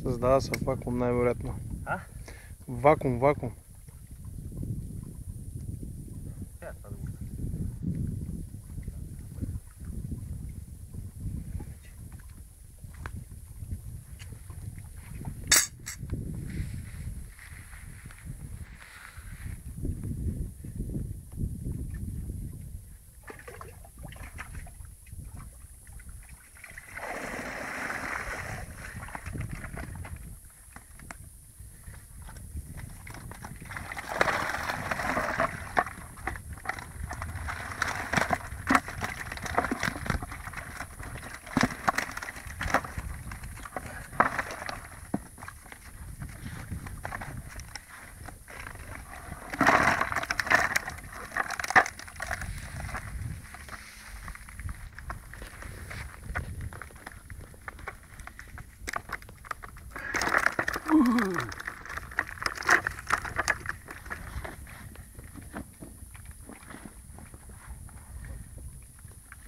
Създава се вакуум най-вероятно. А? Вакуум, вакуум.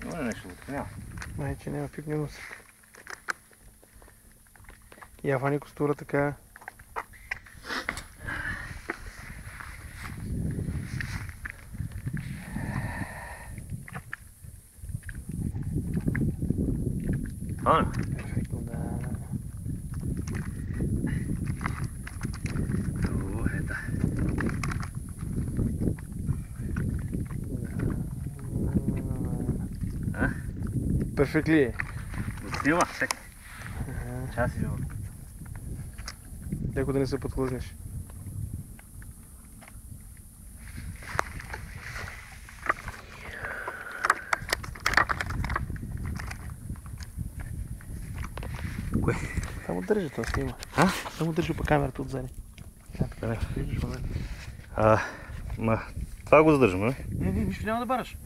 Има нещо вътре, няма. Май, че няма, пипни носик. Я фани костура така. А, Перфектно, да. О, ета. А? Перфект ли е? Отива, чакай. Час и живо. Леко да не се подхлъзнеш. Кое? Само държи, това снима. А? Само държи по камерата отзади. Така, ма, това го задържам, не? Не, нищо няма да бараш.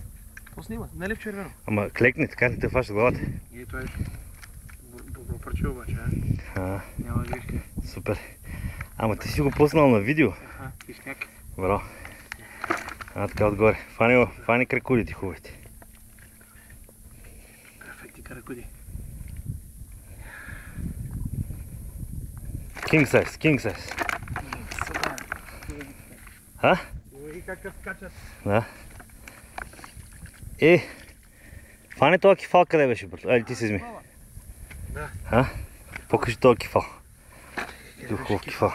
То снима, не ли в червено? Ама клекни, така не те фаща главата. И това е добро парче обаче, А, Няма грешки. супер. Ама ти си го пуснал на видео. Аха, виж как. Браво. А, така отгоре. Фани кракулите хубавите. Перфекти каракуди. King size. А? И какъв скачат. Да. Фани този кефал къде беше, брат? Айде ти се изми. Да. А? Покажи този кефал. Хубав кефал.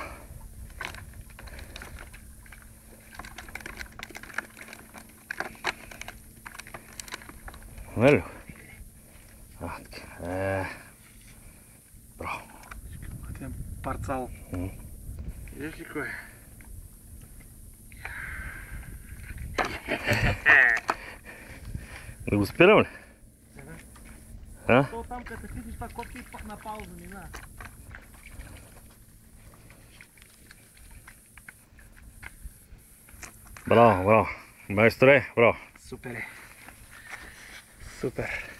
Нали ли? А, така. Браво. Тем парцал. Виж ли кой? Да го спирам ли? А? То там като видиш това копки и пак на пауза мина. Браво. Майсторе, браво. Супер е. Супер.